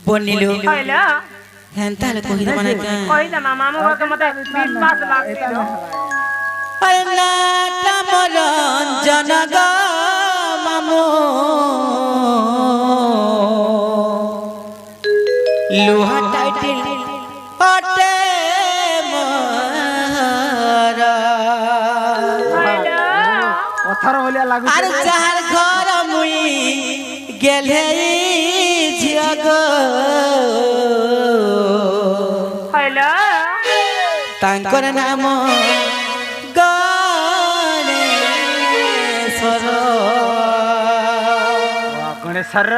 বনিলো হইলো হেনতালে কহিদা মানে কা কইদা মামু কে মতে বিশ্বাস লাগছিল আরে নাটা মরঞ্জন গো মামু লোহা টাইটেল পটে মরা হইলো পথর ভলিয়া লাগুছে আর যার ঘর মুই গেলে ঝিয়া গো হইলো তাঙ্কর নাম গণেশ্বর গণেশ্বর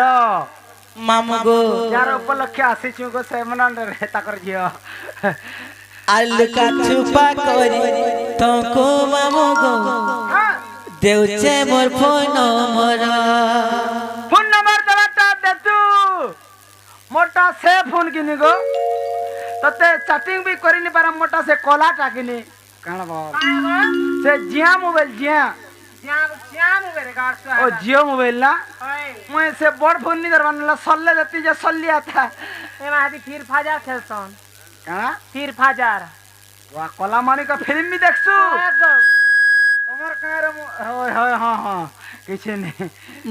মামু গো যার উপলক্ষে আসিছু গো সেমনরে তাকর ঝিও আর লুকা ছুপা করি তোকো মামু গো দেউছে মোর ফোন নম্বর ফোন নম্বর দেবাটা দেতু মোটা সে ফোন কিনি গো ততে চ্যাটিং भी করিনি পারা মোটা সে কলাটা কিনি কাণ বল সে জিয়া মোবাইল জিয়া শ্যাম করে গাছ ও জিও মোবাইল না হয় মই সে বড় ফোন নি দরবানলা সল্লে জতি যে সল্লিয়া থা এমা হাতি ফির ফাজার খেলছন কানা ফির ফাজার ওয়া কলা মানিক ফিল্ম भी দেখছু তোমার কারে হয় হয় হ্যাঁ হ্যাঁ কিছু নেই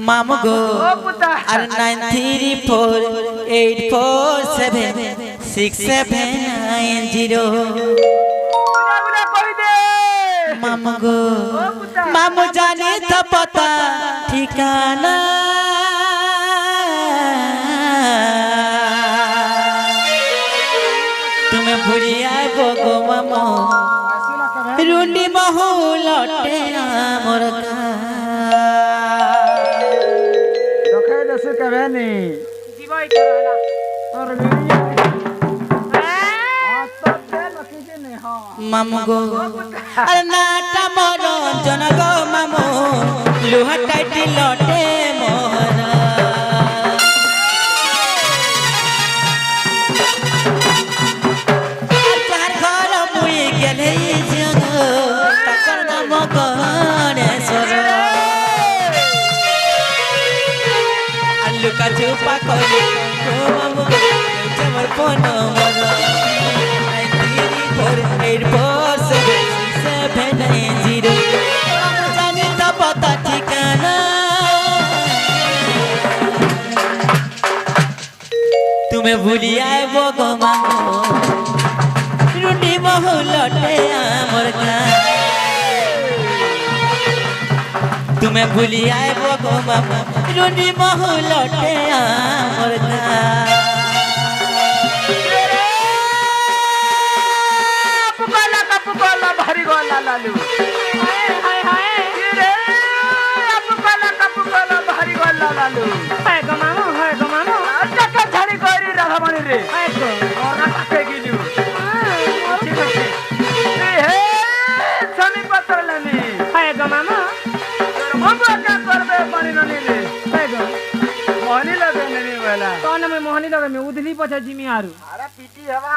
মামু গো ও পুতা আর 9348476790 গুলা কই দে মামু গো ও পুতা মামু জানি তো পতা ঠিকানা তুমি ভুলিয়া গো মামু শুনা কবে রুন্ডি মহুলটে আমর দেখে দেশে কবে নি জীবই করলা তোর তো তে লকিছে নে হ্যাঁ মামু গো আরে নাটা মরঞ্জন গো মামু লোহা টাইটেল লটে মোহরা যার ঘর মুই গেলে জগ তাকর নাম গণেশ্বর আলুকা চুপা করে গো মামু দেউছে মোর ফোন নম্বর 93484790 মামু জানি তো পতা ঠিকানা তুমি ভুলি আইব গো মামু রুটি মহুলটে আমর গাঁ তুমি ভুলি আইব গো মামু রুটি মহুলটে আমর গাঁ পুকলা ভারি গলা লালু হায় হায় রে পুকলা ভারি গলা লালু হায় গো মামু টাকা ঝাড়ি করি রাধামণি রে হায় গো ওরা কাকে গিলু ঠিক আছে হে স্বামী পত্র লামি হায় গো মামু বাবা কা করবে পানি ননি রে হায় গো মনি লগে ননি বেলা কোন में मोहनी लगे में उधली पछा जिमी आरू আরে পিটি হবা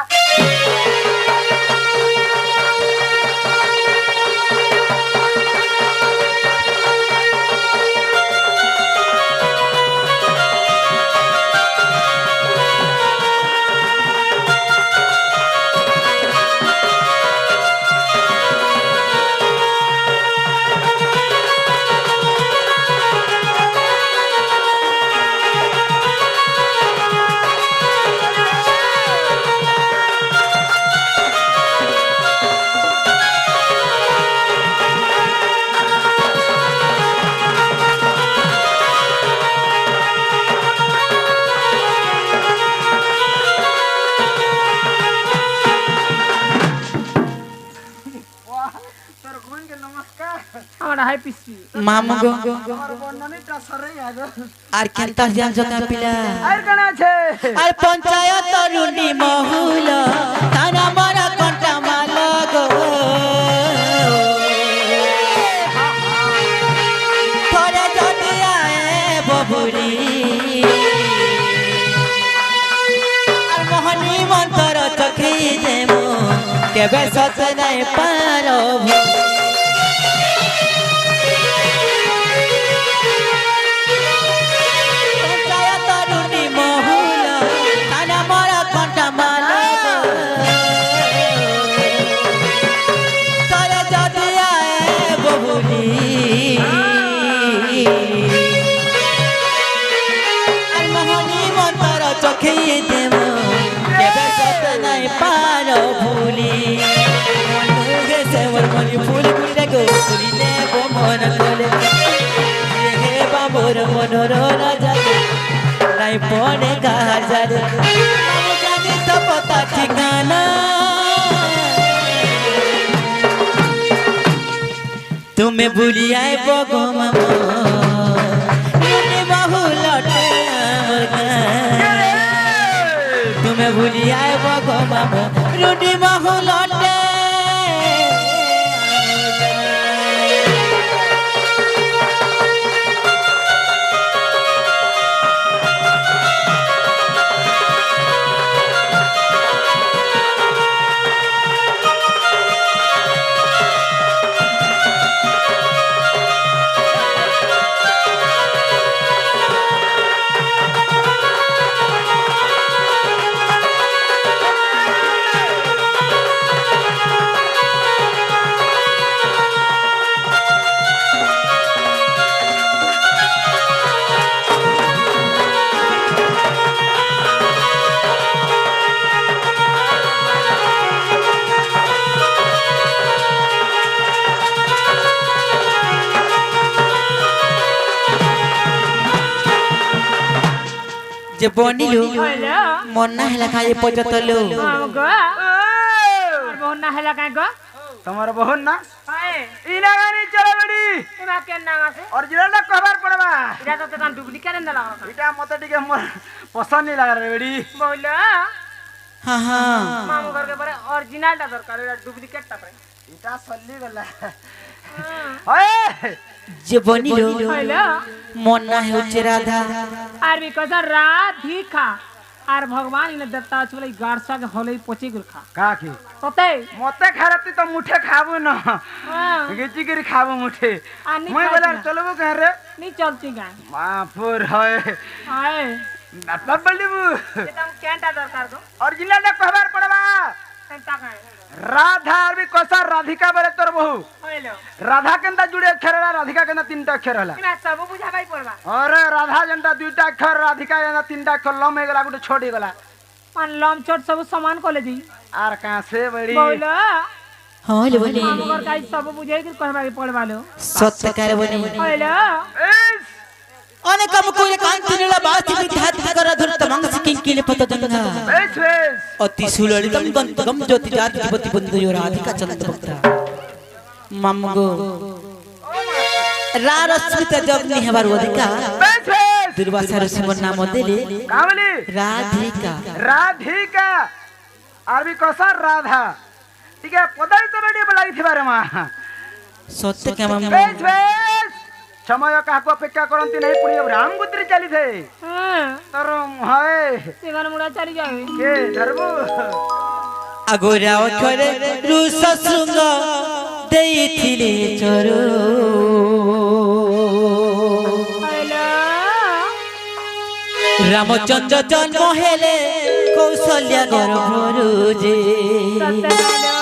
তোর গুণ কে নমস্কার हमरा हाय पिसी মামু গো আমার বর্ণনিটা সরে আগো আর কেনতা জান জকা পিলা আর কেন আছে আর পঞ্চায়েত রুন্ডি মহুল তানা মরা কন্টা মাল গো থরে যদি আয়ে ববুরি আর মোহনী মন্তর চখি দেমু কেবে সচ নাই পারো পঞ্চায়েত রুন্ডি মহুল দেখেই দেব কেবে সত নাই পারো ভুলি মনু গেছে মোর মনি ফুল গুটে গো তুলি নেব মন কোলে হে বাবুর মনোর রাজা নাই পড়ে গাজারে আমি জানি তো পতা ঠিকানা তুমি ভুলি আইব গো মামা রুটি বাহু লটে তুমি ভুলি আইব গো মামা রুটি বাহু লটে যে বনিলু হইলো মন্না হেলা খাই পজতলু আমগো আর বোন না হেলা কাই গো তোমার বহন না হয় ইনা গানি চলো বেডি এমা কেন নাম আছে অরিজিনাল কভার পড়বা এটা তো কান ডুপ্লিকেট এন্ড লাগা এটা মতে টিকে মোর পছন্দ নি লাগা রে বেডি বইলো হ্যাঁ হ্যাঁ মামু ঘরকে পরে অরিজিনালটা দরকার এটা ডুপ্লিকেটটা পরে এটা চলি গলা ওয়ে যে বনিলু হইলো মন্না হেউছে রাধা আর বিকজ রাধিকা আর ভগবান ইনে দেবতা আছে বলে গারসা के होले पची गुल खा কাকি तते মতে খারাতি তো মুঠে খাবো না গেছি করে খাবো মুঠে আনি মই খাই বলা না। চলবো কেন রে নি चलती गाय মাপুর হয় आए বাবা বলিবু एकदम कैंटा दरकार दो অরিজিনাল কভার পড়বা कैंटा गाय রাধা আর বি কসা রাধিকা বলে তোর বহু होइलो রাধা কেনটা জুড়ে অক্ষর হলা রাধিকা কেনটা তিনটা অক্ষর হলা इना सब बुझा भाई पड़बा अरे राधा जनता दुईटा अक्षर राधिका जनता तीनटा अक्षर लम हो गला गुटे छोड़ी गला मन लम छोट सब समान कोले दी आर कहां से बड़ी बोलो হলে বনি मामू घर का सब बुझे के कहबा के पड़बा लो সত্যকার বনি होइलो इस অনেক মুকুলে কান্তি নীলা বাসি বিধাত কর ধরত মাংস কিঙ্কিলে পতদঙ্গা इस इस অতি সুললিতম দন্তগম জ্যোতি জাতি পতি বন্ধু রাধিকা চন্দ্রভক্তা মামগো রারস্মিতা জগ্নি হেবার অধিকার इस इस দুর্বাসা ঋষির নাম দিলে कामली রাধিকা राधिका आर भी कसा राधा ठीक है पदाई तो बड़ी बलाई थी बारे मां সত্য কেমন इस इस समय काको अपेक्षा करंती नहीं पुणी अब राम गुत्री चली थे हां तर हाय सेवन मुड़ा चली जाए के धरबू আগরা অক্ষরে রুষ শৃঙ্গ দেইছিলে চরু होइलो রামচন্দ্র জন্ম হেলে কৌশল্যা গর্ভরু যে तते होइलो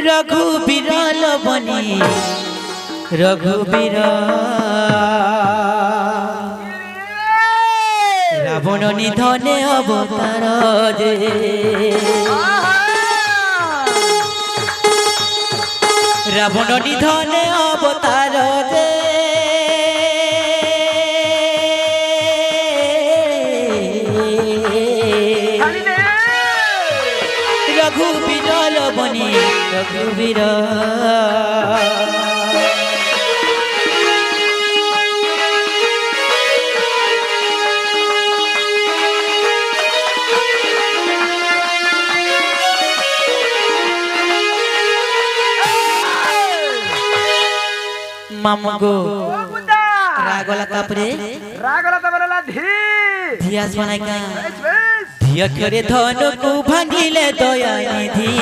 রঘুবীর লবণী রঘুবীর রাবণ নিধনে অবতার যে রাবণ নিধনে অবতার যে खाली दे রঘুবীর লবণী রঘুবীর মামগো ओ बुदा রাগলা কাপরে रागला तो बरला धी ধিয়াস বানাইকা इस इस ধিয়া করে ধনকু ভাঙিলে দয়া নিধি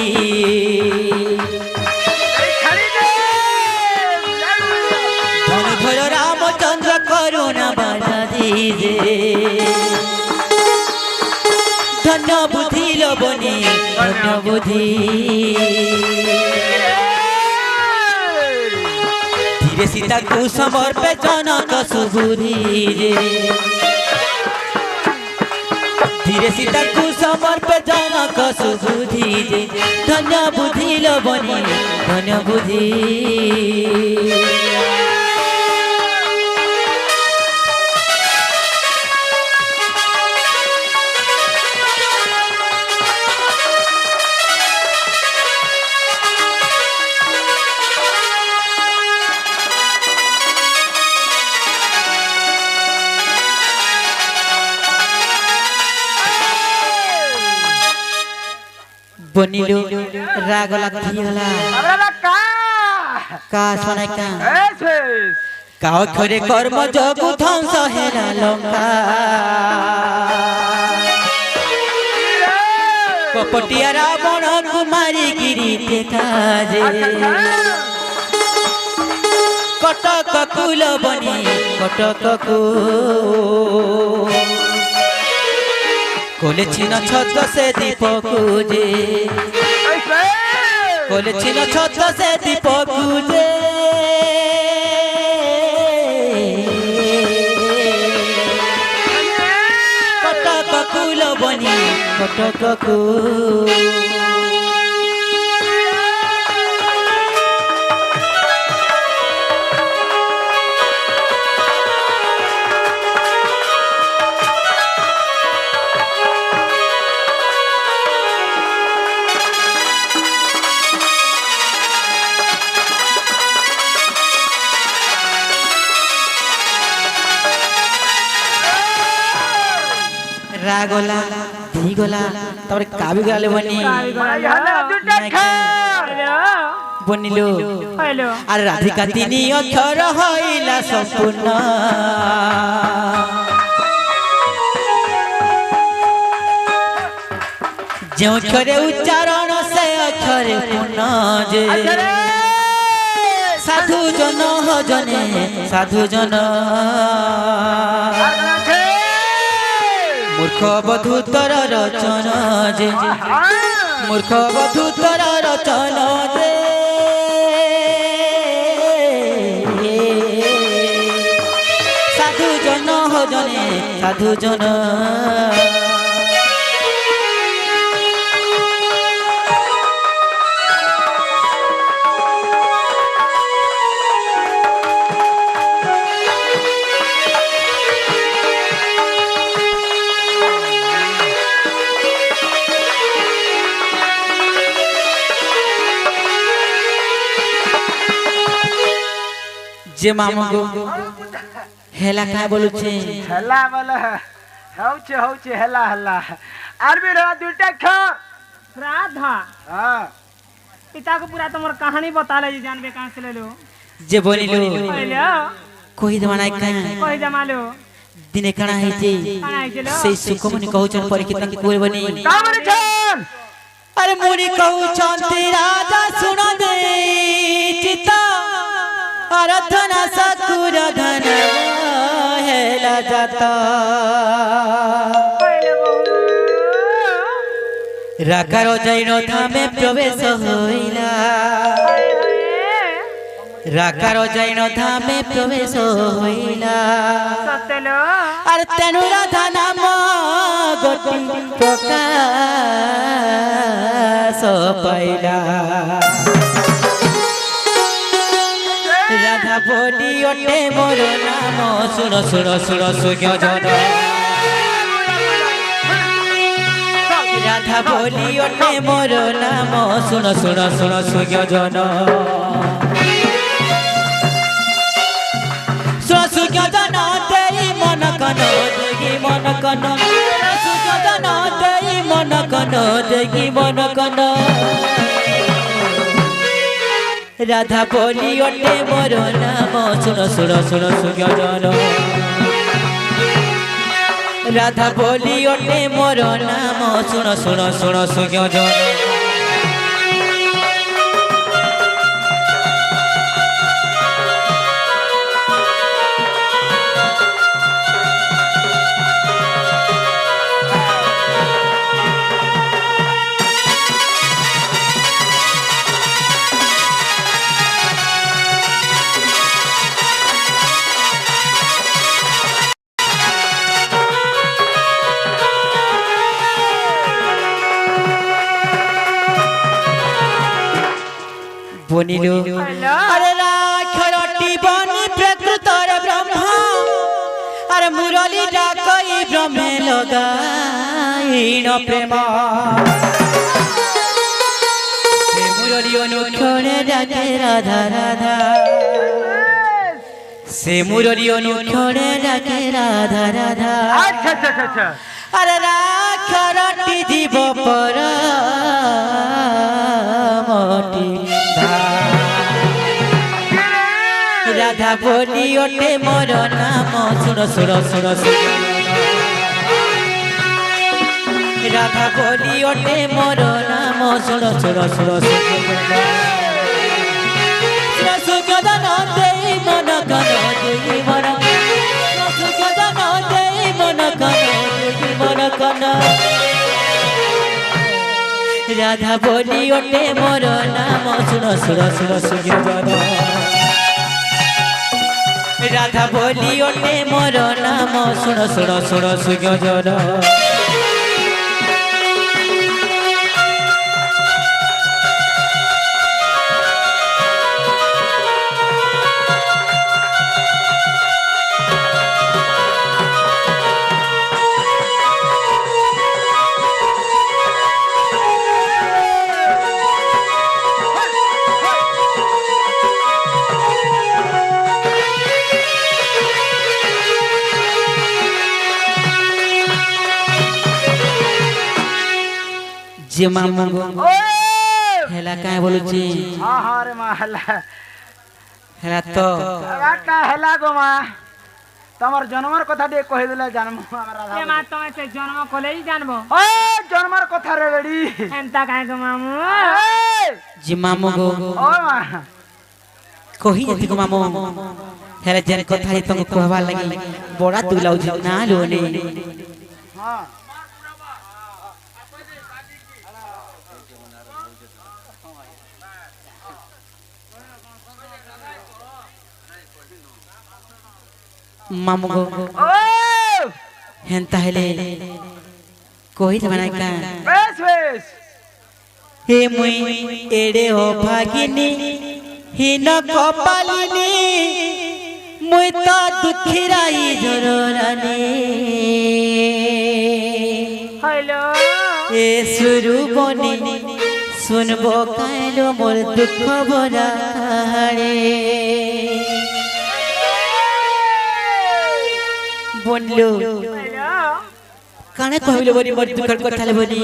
खाली दे ধন ধর রামচন্দ্র করুণা বাধা দিজে ধন্য বুদ্ধি লবণী ধন্য বুদ্ধি ধীরে সীতাকু সমর্পে জনক সুবুদ্ধি রে रे सीता को समर पे जनक सुबुद्धि जे धन्य बुद्धि लो बनी धन्य बुद्धि बनिलो रागला थियला अरे का सुनाय का ऐसे का अक्षरे कर्म जगु ध्वंस हेला लंका कपटिया रावण कुमारी गिरी काजे कटक कुल बनी कटक को कोले छिन छत से दीपक जे कोले छिन छत से दीपक जे कटक कुल बनी कटक को रागोला धीगोला तबरे काबी गाले बनी बनिलो हेलो আর রাধিকা তিনি অক্ষর হইলা সম্পূর্ণ যে অক্ষরে উচ্চারণ সে অক্ষরে পূর্ণ যে সাধু জন জনে সাধু জন মূর্খ বধূতর রচন যে মূর্খ বধূতর রচন যে সাধু জন জনে সাধু জন যে মামগো হেলা কা বলুছে হেলা বলে হচ্ছে হেলা হেলা আর भी रहा दुटा ख राधा हां पिता को पूरा तुम्हार कहानी बता ले जानबे कहां से ले लो যে বলিলো हेलो কই দমানাই কা कोई जमालो দিনে কানা হইছে कहां आइलो সেই সুকমনি কহুচন পরীক্ষিত কইবনি कामरे छन আরে মুনি কহুচন রাজা শুন দে চিতা আরাধনা সকুর ধন হেলা যাতা রাকার জৈন ধামে প্রবেশ হইলা রাকার জৈন ধামে প্রবেশ হইলা सत्यलो আর তেনু রাধা নাম গতি প্রকাশ পাইলা রাধা বলি ওটে মোর নাম শুন শুন শুন সুজ্ঞ জন রাধা বলি ওটে মোর নাম শুন শুন শুন সুজ্ঞ জন শুন সুজ্ঞ জন তেরি মন কন দেগি মন কন সুজ্ঞ জন তেরি মন কন দেগি মন কন রাধা বলি ওটে মোর নাম শুন শুন শুন সুজ্ঞ জন রাধা বলি ওটে মোর নাম শুন শুন শুন সুজ্ঞ জন বনিলো হইলো আরে রাখরটি বনি প্রকৃতর ব্রহ্ম আরে মুরলি ডাকই ব্রহ্মে লগাইন প্রেম সে মুরলি অনুক্ষণে ডাকে রাধা রাধা সে মুরলি অনুক্ষণে ডাকে রাধা রাধা আচ্ছা আচ্ছা আচ্ছা আচ্ছা আরে রাখরটি জীব পর মটি রাধা বলি ওঠে মোর নাম শুনো শুনো শুনো শুনো রাধা বলি ওঠে মোর নাম শুনো শুনো শুনো শুনো সুগদন দেই মন কন দেই মন সুগদন দেই মন কন দেই মন কন রাধা বলি ওঠে মোর নাম শুনো শুনো শুনো সুগদন রাধা বলি ওঠে মোর নাম শুনো শুনো শুনো সুগদন যে মামা ও হেলা কায় বলুছি আহারে মা হেলা হেলা তো একটা হেলা গো মা তোমার জন্মের কথা দিয়ে কই দিলে জানমু আমার রাধা এ মা তুমি সে জন্ম কলেই জানবো ও জন্মের কথা রে বেড়ি এন্তা কাই গো মামু যে মামু গো ও মা কহি যেতি গো মামু হেলা যেন কথা হে তুমি কহবা লাগি বড়া তুলাউছি না লোনে হ্যাঁ মামু গো ও হেনতা হেলে কহি দেবে না কা বেশ বেশ হে মুই এড়ে ও ভাগিনী হীন কপালিনী মুই তো দুঃখিরাই জররানী হইলো এ সুরু বনি শুনবো কাইলো মোর দুঃখ ভরা কাহারে বনলো হইলো কানে কহিলো বনি মোর দুঃখের কথা বনি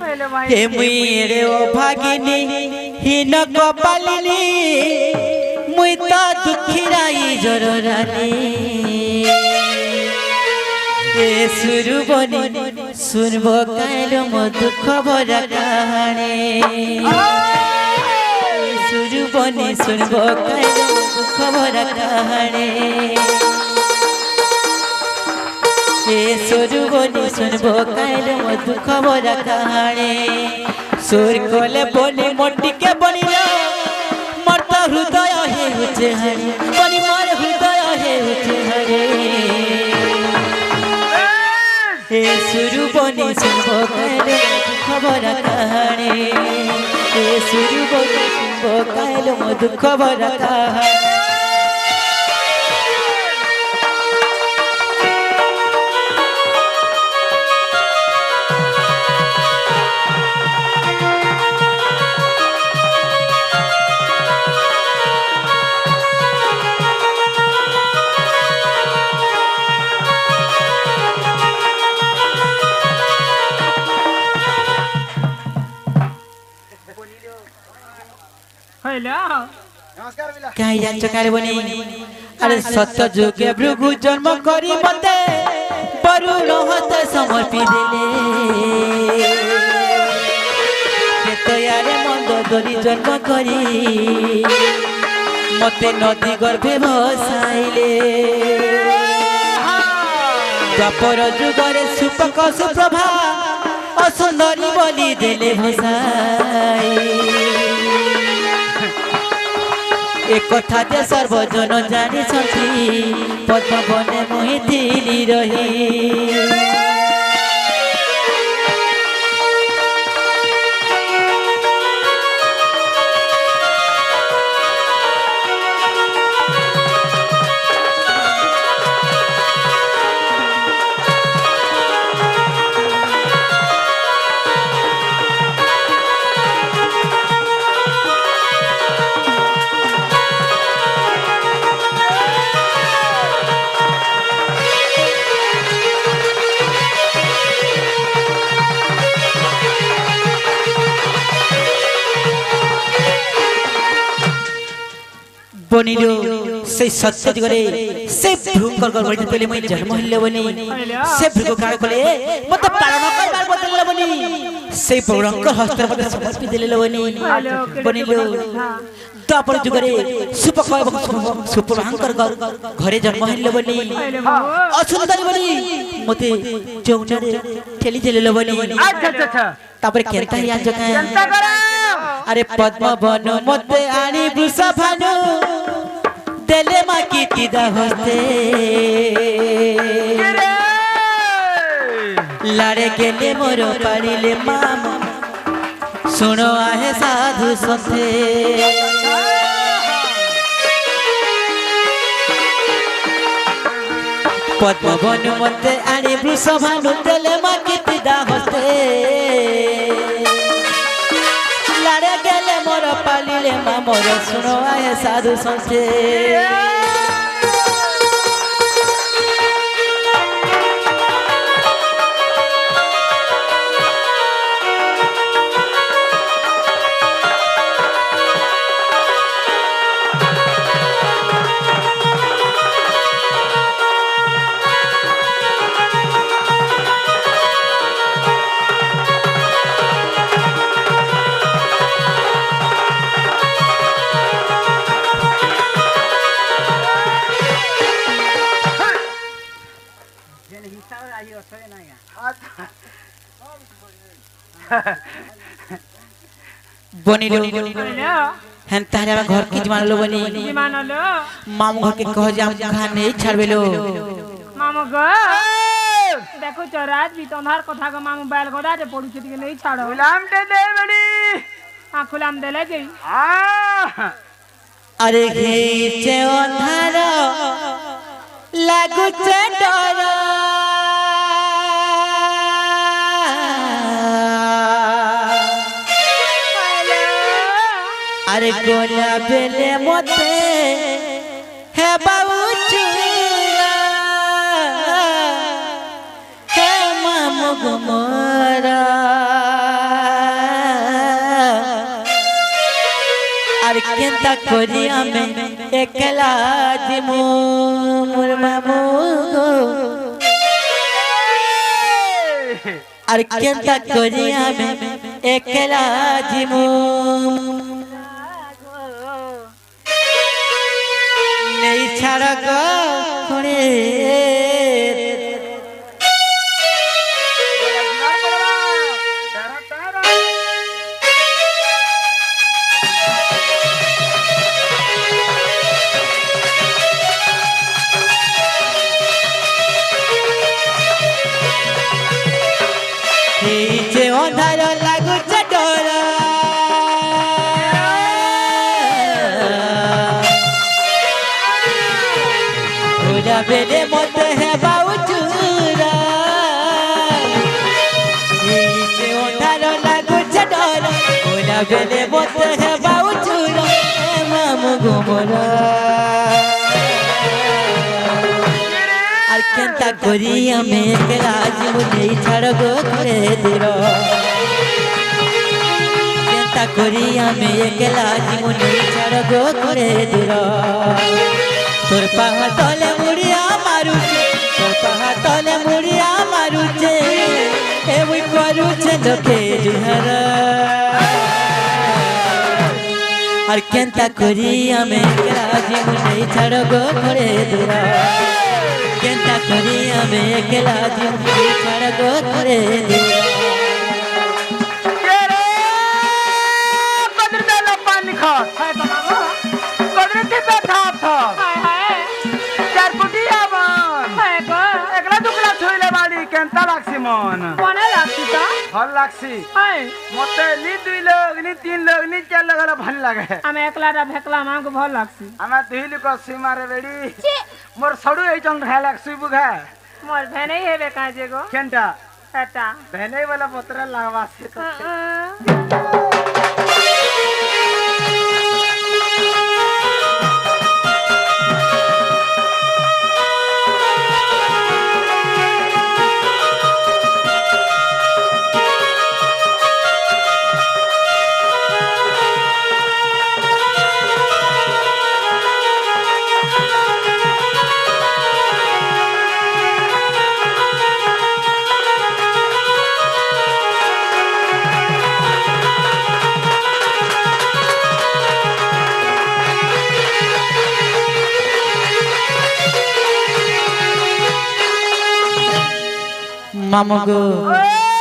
হইলো ভাই হে মুই রে ও ভাগিনী হীন কপালিনী মুই তো দুঃখিরাই জররানী এ সুরু বনি শুনবো কাইলো মোর দুঃখ ভরা কাহানি সুরু বনি শুনবো কাইলো মোর দুঃখ ভরা কাহানি এ সুরু বনি শুনবো কাইলো মোর দুঃখ ভরা কাহানি সুর কোলে বনি মোটিকে বনিল মোর তো হৃদয় হে উঠে হারি বনি মোর হৃদয় হে উঠে হারি এ সুরু বনি শুনবো কাইলো খবর কাহানি এ সুরু বনি শুনবো কাইলো মোর দুঃখ ভরা কাহানি হইলো নমস্কার বিলা কাই জানছ কারে বনি আরে সত্য যুগে ভৃগু জন্ম করি মতে বরুণ হতে সমর্পি দেলে তয়ারে মন্দ দরি জন্ম করি মতে নদী গর্ভে ভসাইলে দ্বাপর যুগরে সুপক সুপ্রভা অসুন্দরী বলি দেলে ভসাই এ কথা যে সর্বজন জানিছন্তি পদ্মবনে মুহি দিলি রহি বনিলো সেই সত্য যুগরে সেই ভৃঙ্কর গর্ভটি পেলে মই জন্ম হইলে বনি সে ভৃঙ্গ কার কলে মতে পালন করবার বদলে বনি সেই ভয়ঙ্কর হস্তের মধ্যে সমর্পি দিলে বনি বনিলো তারপর যুগরে সুপক এবং সুপ্রভঙ্কর ঘরে জন্ম হইলে বনি অসুন্দরী বনি মতে যৌনরে ঠেলি দিলে বনি আচ্ছা আচ্ছা আচ্ছা তারপরে কেনতা হিয়া জকা চিন্তা করো আরে পদ্ম বন মতে আনি বৃষভানু দেলে মা কীর্তিদা হস্তে লাড়ে গেলে মোর পারিলে মাম শুনো আহে সাধু সথে পদ্ম বন মতে আনি বৃষভানু দেলে মা কীর্তিদা হস্তে লাড়ে গেলে মোর পালিলে মা মোর শুনো আয়ে সাধু সন্থে বনিলো হ্যাঁ তাহলে আমার ঘর কি মানলো বনি কি মানলো মামু ঘরকে কহ যে আমি ঘা নেই ছাড়বেলো মামু গো দেখো তো রাত भी তোমার কথা গো মামু बैल गोदा जे पड़ू छे नहीं छाड़ो गुलाम दे दे बड़ी खुलाम देले जई আরে ঘেছে অন্ধার লাগুছে ডর আরে গোলা বেলে মতে হে বাবু চুরা হে মামু গুমরা আর কেনতা করি আমি একলা দিমু মোর মামু আর কেনতা করি আমি একলা দিমু নেই ছাড়া গো খুঁড়ে এই যে অন্ধার লাগুছে ডর ওরা বেলে মতে হেবা উচুরা এই যে অন্ধার লাগুছে ডর ওরা বেলে মতে হেবা উচুরা হে মামু গুমরা আর কেনতা করি আমি একলা জীবন নেই ছাড় গো ঘুরে দূর কেনতা করি আমি একলা জীবন নেই ছাড় গো ঘুরে দূর তোর পাহা তলে মুড়িয়া মারুছে তোর পাহা তলে মুড়িয়া মারুছে এমন করুছে লোকে জুহার আর কেনতা করি আমি একলা জীবন নেই ছাড় গো ঘুরে দূর কেনতা করি আমি একলা জীবন ছাড় গো ঘরে पानी खा हाय बाबा कदरती पे था हाय हाय चार पुटिया बन हाय गो एकला दुकला छोइले बाड़ी केनता लागसी मन कोने लागती ता भल लागसी हाय मते नी दुई लोग नी तीन लोग नी चार लोग भल लागे आमे एकला रा भेकला मांगो भल लागसी आमा दुहिली को सीमारे बेड़ी मोर सडु ए चंग खा लागसी बुघा मोर भेने हेबे काजे गो केनता एटा भेने वाला पत्र लागवासी तो মামগো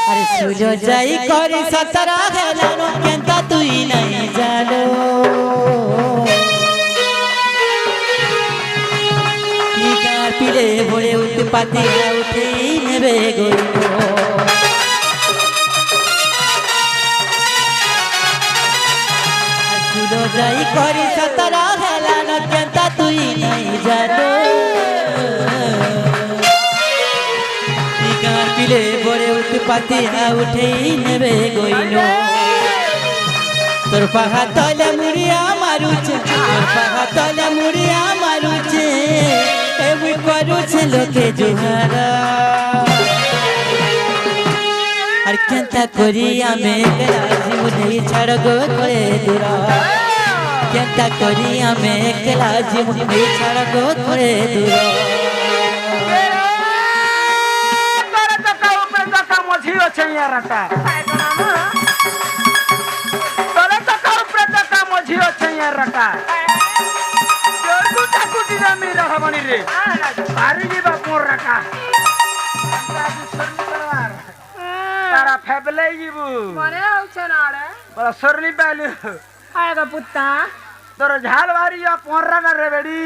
আরে সুজো যাই করি সতরা হেলানো কেনতা তুই নাই জানো কি কার পিলে ভরে উঠতে পাতি উঠে নেবে গইলো সুজো যাই করি সতরা হেলানো কেনতা তুই নাই জানো পিলে ভরে উঠতে পাতি উঠেই নেবে গইলো তোর পাহা তলে মুড়িয়া মারুছে তোর পাহা তলে মুড়িয়া মারুছে এমনি করুছে লোকে জোহারা আর কেনতা করি আমি জীবনে ছাড় গো করে দূরা কেনতা করি আমি একলা জীবনে ছাড় গো করে দূরা মঝিও छैयारटा তোরে তো কাউ প্রদকা মঝিও छैयारटा জোরগুটা কুটি আমি রহবনি রে পারি দিবা মোর রাকা তারা ফেবলে জিবু মনে হচ্ছে না রে বড় সরলি পাইলু আয়গা পুত্তা তোর ঝাল ভারিয়া পোররা রে বেডি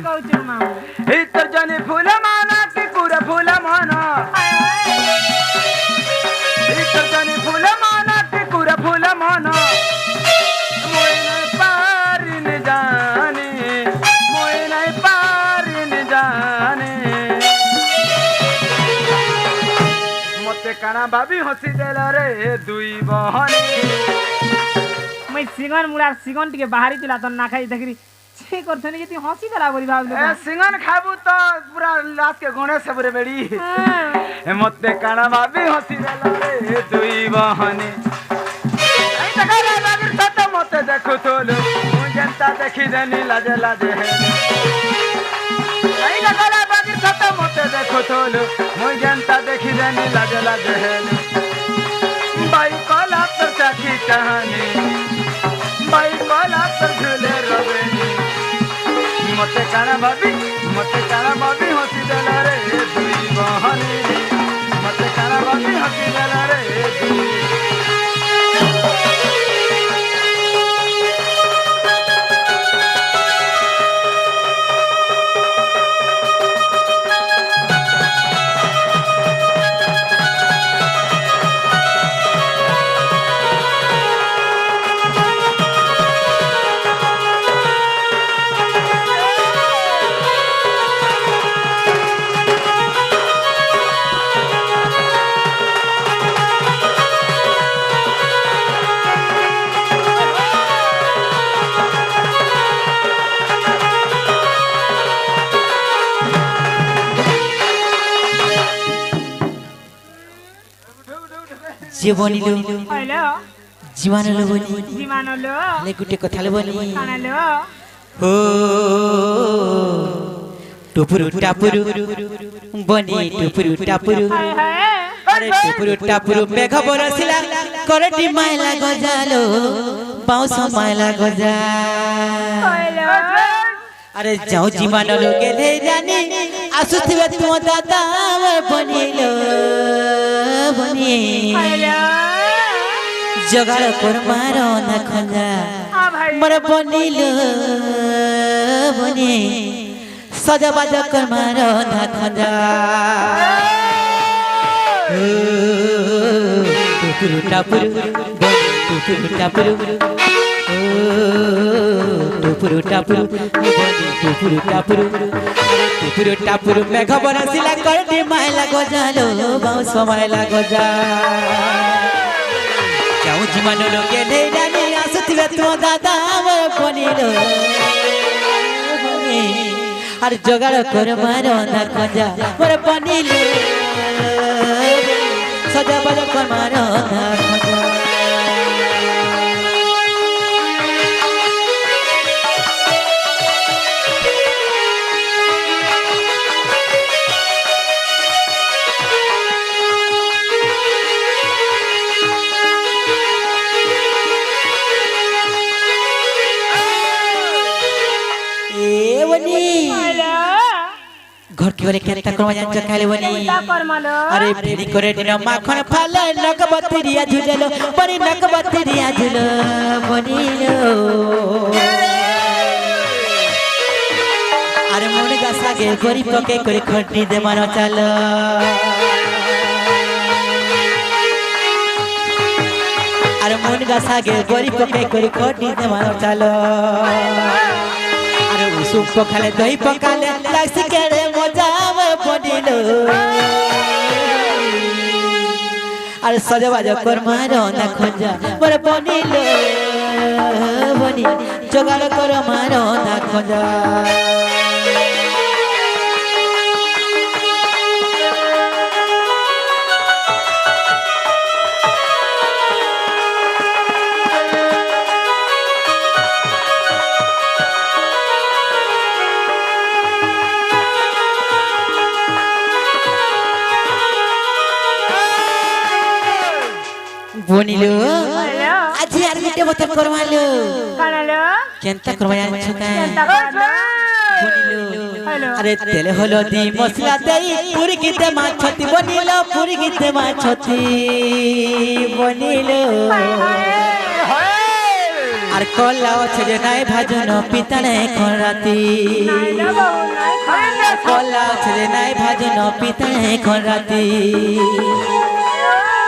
কৌচু মামু এই তোর জানি ফুল মানা কি পুরা ফুল মানা এই তোর জানি ফুল মানা কি পুরা ফুল মানা মই নাই পারিন জানে মই নাই পারিন জানে মতে কানা ভাবি হসি দেলা রে দুই বহনে মই সিগন মুড়ার সিগন টিকে বাহারি তুলা তো না খাই দেখি সে করতে নি তুই হসি দেলা বলি ভাবলু এ সিঙ্গন খাবু তো পুরা লাত के गोणे से बुरे बेड़ी ए मते काना भाभी हसी देला रे दुई बहने आई तगरा बागिर सत मते देखो तोलो मु जनता देखी देनी लाजे लाजे है आई तगरा बागिर सत मते देखो तोलो मु जनता देखी देनी लाजे लाजे है बाई कोला तर चाकी कहानी बाई कोला तर झूले रवेनी मते काना भाभी हसी देला रे दुई बहनी मते काना भाभी हसी देला रे दुई জীবনিলো হ্যালো জীবনলো বলি জীবনলো লে গুটে কথা বলি কানালো ও টুপুরু টাপুরু বনি টুপুরু টাপুরু হায় হায় আরে টুপুরু টাপুরু মেঘ বরসিলা করটি মাইলা গজালো বাউস মাইলা গজা হ্যালো আরে যাও জীবনলো গেলে জানি আসুথিবে তুম দাদা বনিলো বনি হ্যালো জগাড় করমার না খঞ্জা আ ভাই মর বনিল বনি সজবাজ করমার না খঞ্জা টুপুরু টাপুরু বনি টুপুরু টাপুরু টুপুরু টাপুরু বনি টুপুরু টাপুরু টুপুরু টাপুরু মেঘ বরসিলা করটি মাইলা গজালো বাউস মাইলা গজা যাও জীবন লোকে নেই জানি আসুথিবে তো দাদা বনিল আর জোগাড় করবার না খোঁজা ওরে বনিল সজাবাজ করবার না খোঁজা ঘর কি করে কেনটা করবা জানছ খাইলে বনি তা কর মালো আরে ফেরি করে দিন মাখন ফালে নকবতরিয়া ঝুললো বনি নকবতরিয়া ঝুলো বনিলো আরে মন গাছাকে গরি পকে করে খটি দে মানো চালো আরে মন গাছাকে গরি পকে করে খটি দে মানো চালো আরে উসুম পখালে দই পকালে লাগছি কেড়ে মজা বনিলো আর সজবাজ করমার না খোঁজা বড় বনিল বনি জোগাড় কর মার না খোঁজা বনিলো হ্যালো আজি আর মিটে মত করমালো কানালো কেনটা করবা জানছ না তা কর বনিলো হ্যালো আরে তেলে হলো দি মশলা দেই পুরি গিতে মাছতি বনিলো পুরি গিতে মাছতি বনিলো আর কলা আছে যে নাই ভাজন পিতানে কোন রাতি নাইলো বাবু নাই খাইলে কলা আছে যে নাই ভাজন পিতানে কোন রাতি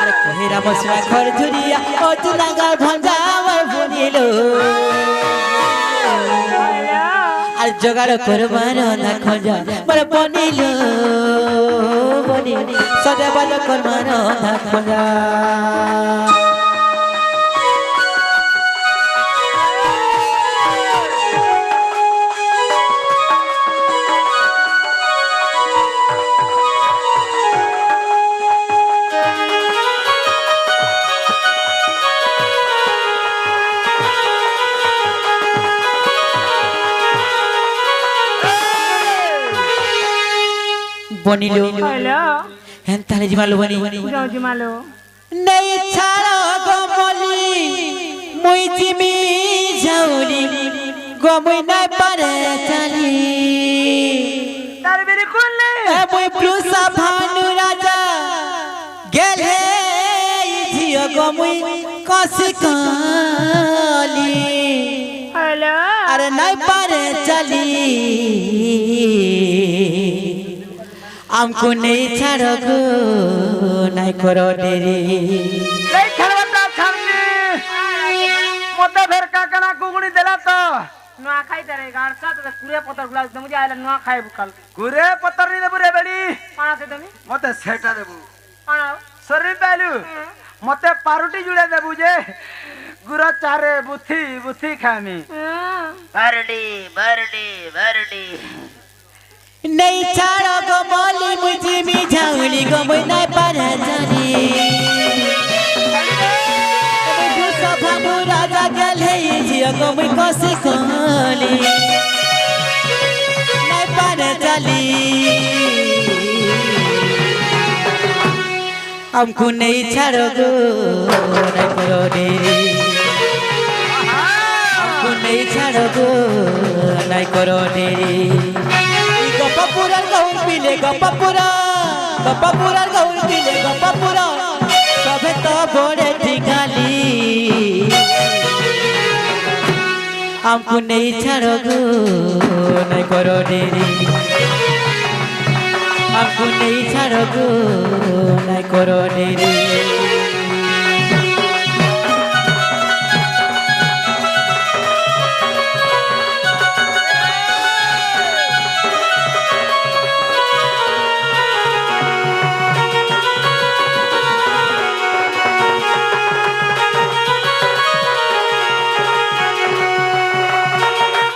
আর কহিরা মশলা ঘর ঝুরিয়া ও চুনাগার ভঞ্জাবার বনিলো আর জোগাড় করবার না খোঁজা বড় বনিলো বনি সজবাজ করবার না খোঁজা বনিলো হ্যালো হেন তাহলে জিমালো বনি যাওজি মালো নেই ছাড়ো গমলি মুই জিমি যাউলি গমই নাই পারে চালি তার বেরি করলে এ মুই প্লুসা ভানু রাজা গেলে জিও গমই কসি কালি হ্যালো আরে নাই পারে চালি আমকো নেই ছাড়ো গো নাই করো দেরি এই খেলবাটা ছাড়নি মতে ফের কাকনা কুগুনি দেলা তো নোয়া খাইতে রে গাড়সা তো কুরে পতর গুলা তুমি যাইলে নোয়া খাইব কাল গুরে পতর নি দেবু রে বেড়ি পানাতে তুমি মতে সেটা দেবু পানাও সরি পাইলু মতে পারুটি জুড়ে দেবু যে গুড় চারে বুথি বুথি খামি বারডি বারডি বারডি नहीं छाड़ो गो बोली मुझे मी झाउली गो मुई नहीं पारे जानी दूसरा भानु राजा गले जियो गो मुई कोसी कोली नहीं पारे जाली हमको नहीं छाड़ो गो नहीं करो देरी हमको नहीं छाड़ो गो नहीं करो देरी गप्पापुरार गाउन पिले गप्पापुरार गाउन पिले गप्पापुरा सभे तो बड़े ठिकाली हमको नहीं छाड़ो गो नहीं करो देरी हमको नहीं छाड़ो गो नहीं करो देरी